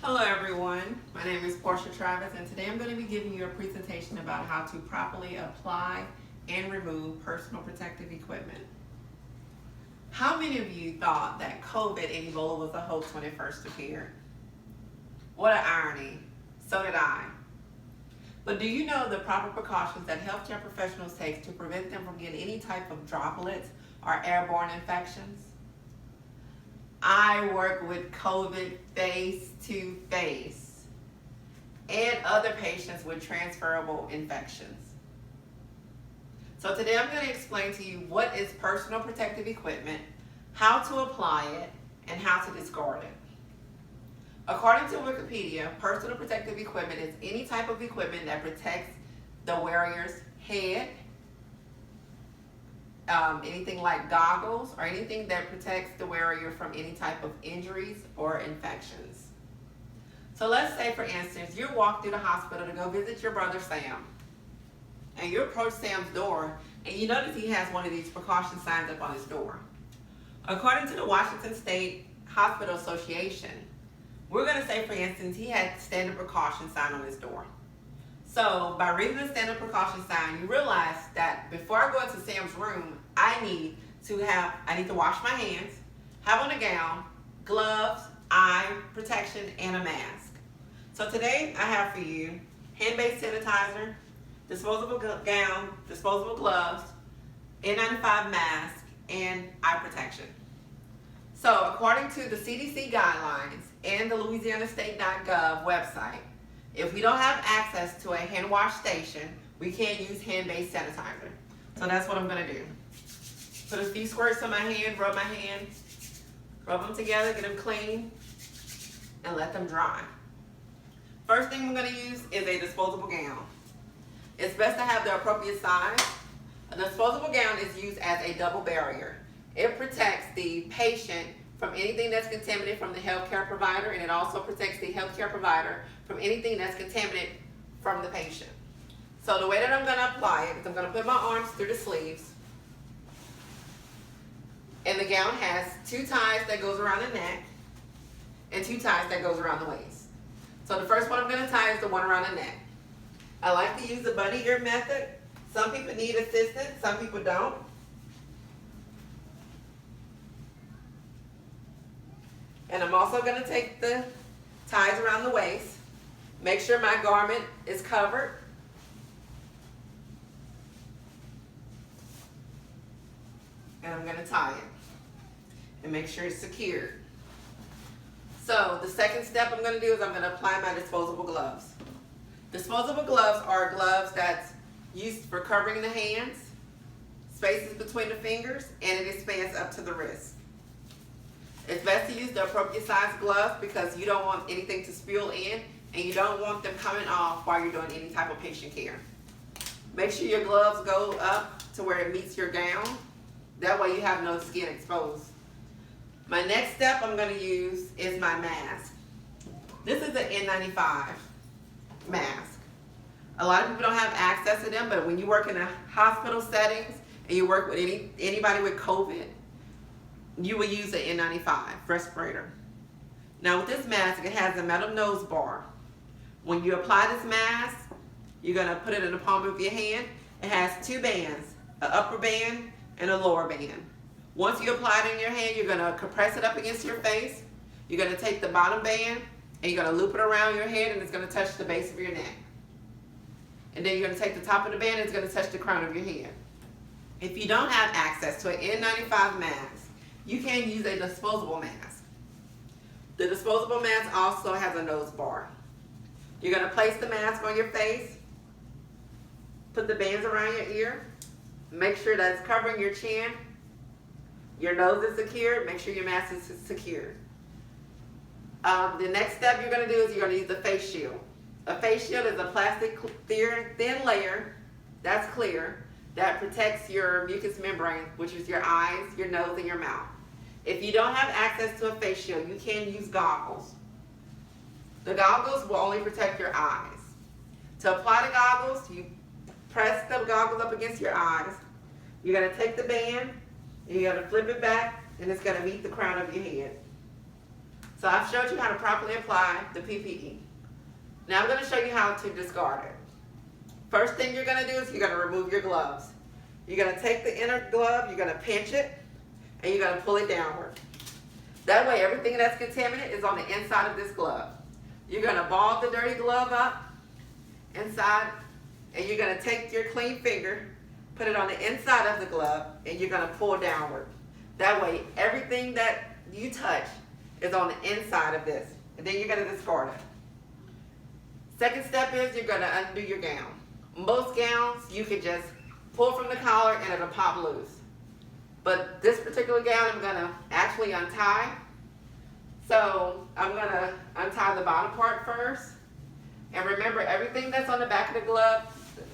Hello everyone, my name is Portia Travis and today I'm going to be giving you a presentation about how to properly apply and remove personal protective equipment. How many of you thought that COVID and Ebola was a hoax when it first appeared? What an irony. So did I. But do you know the proper precautions that healthcare professionals take to prevent them from getting any type of droplets or airborne infections? I work with COVID face to face and other patients with transferable infections. So today I'm going to explain to you what is personal protective equipment, how to apply it, and how to discard it. According to Wikipedia, personal protective equipment is any type of equipment that protects the wearer's head, anything like goggles, or anything that protects the wearer from any type of injuries or infections. So let's say, for instance, you walk through the hospital to go visit your brother Sam, and you approach Sam's door, and you notice he has one of these precaution signs up on his door. According to the Washington State Hospital Association, we're going to say, for instance, he had standard precaution sign on his door. So by reading the standard precaution sign, you realize that before I go into Sam's room, I need to wash my hands, have on a gown, gloves, eye protection, and a mask. So today I have for you hand-based sanitizer, disposable gown, disposable gloves, N95 mask, and eye protection. So according to the CDC guidelines and the LouisianaState.gov website, if we don't have access to a hand wash station, we can't use hand-based sanitizer. So that's what I'm going to do. Put a few squirts on my hand, rub them together, get them clean, and let them dry. First thing I'm going to use is a disposable gown. It's best to have the appropriate size. A disposable gown is used as a double barrier. It protects the patient from anything that's contaminated from the healthcare provider, and it also protects the healthcare provider from anything that's contaminated from the patient. So the way that I'm going to apply it is I'm going to put my arms through the sleeves, and the gown has 2 ties that goes around the neck and 2 ties that goes around the waist. So the first one I'm going to tie is the one around the neck. I like to use the bunny ear method. Some people need assistance, some people don't. And I'm also going to take the ties around the waist, make sure my garment is covered. And I'm going to tie it and make sure it's secured. So the second step I'm going to do is I'm going to apply my disposable gloves. Disposable gloves are gloves that's used for covering the hands, spaces between the fingers, and it expands up to the wrist. It's best to use the appropriate size gloves because you don't want anything to spill in and you don't want them coming off while you're doing any type of patient care. Make sure your gloves go up to where it meets your gown. That way you have no skin exposed. My next step I'm going to use is my mask. This is an N95 mask. A lot of people don't have access to them, but when you work in a hospital settings and you work with anybody with COVID, you will use an N95 respirator. Now with this mask, it has a metal nose bar. When you apply this mask, you're going to put it in the palm of your hand. It has 2 bands, an upper band and a lower band. Once you apply it in your hand, you're going to compress it up against your face. You're going to take the bottom band and you're going to loop it around your head, and it's going to touch the base of your neck. And then you're going to take the top of the band and it's going to touch the crown of your head. If you don't have access to an N95 mask, you can use a disposable mask. The disposable mask also has a nose bar. You're going to place the mask on your face, put the bands around your ear, make sure that it's covering your chin, your nose is secured, make sure your mask is secured. The next step you're going to do is you're going to use the face shield. A face shield is a plastic thin layer that's clear that protects your mucous membrane, which is your eyes, your nose, and your mouth. If you don't have access to a face shield, you can use goggles. The goggles will only protect your eyes. To apply the goggles, you press the goggles up against your eyes. You're going to take the band, and you're going to flip it back, and it's going to meet the crown of your head. So So I've showed you how to properly apply the PPE. Now I'm going to show you how to discard it. First thing you're going to do is you're going to remove your gloves. You're going to take the inner glove, you're going to pinch it, and you're going to pull it downward. That way everything that's contaminated is on the inside of this glove. You're going to ball the dirty glove up inside, and you're going to take your clean finger, put it on the inside of the glove, and you're going to pull downward. That way everything that you touch is on the inside of this, and then you're going to discard it. Second step is you're going to undo your gown. Most gowns you can just pull from the collar and it'll pop loose. But this particular gown I'm going to actually untie. So I'm going to untie the bottom part first. And remember, everything that's on the back of the glove,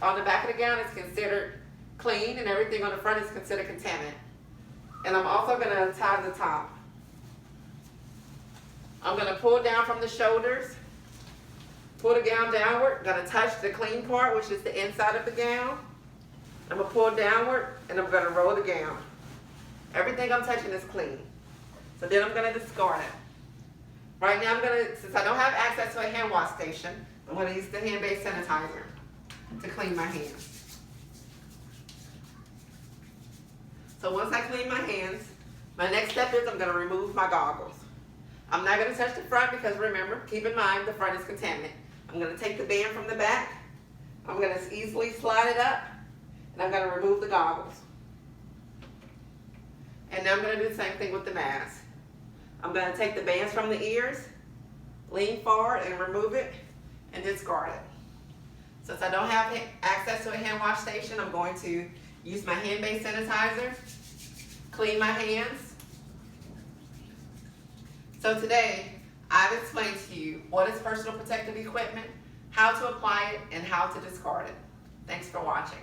on the back of the gown is considered clean, and everything on the front is considered contaminant. And I'm also going to untie the top. I'm going to pull down from the shoulders, pull the gown downward, going to touch the clean part, which is the inside of the gown. I'm going to pull downward, and I'm going to roll the gown. Everything I'm touching is clean. So then I'm going to discard it. Right now since I don't have access to a hand wash station, I'm going to use the hand-based sanitizer to clean my hands. So once I clean my hands, my next step is I'm going to remove my goggles. I'm not going to touch the front because remember, keep in mind the front is contaminated. I'm going to take the band from the back. I'm going to easily slide it up, and I'm going to remove the goggles. And now I'm going to do the same thing with the mask. I'm going to take the bands from the ears, lean forward and remove it, and discard it. Since I don't have access to a hand wash station, I'm going to use my hand-based sanitizer, clean my hands. So today, I've explained to you what is personal protective equipment, how to apply it, and how to discard it. Thanks for watching.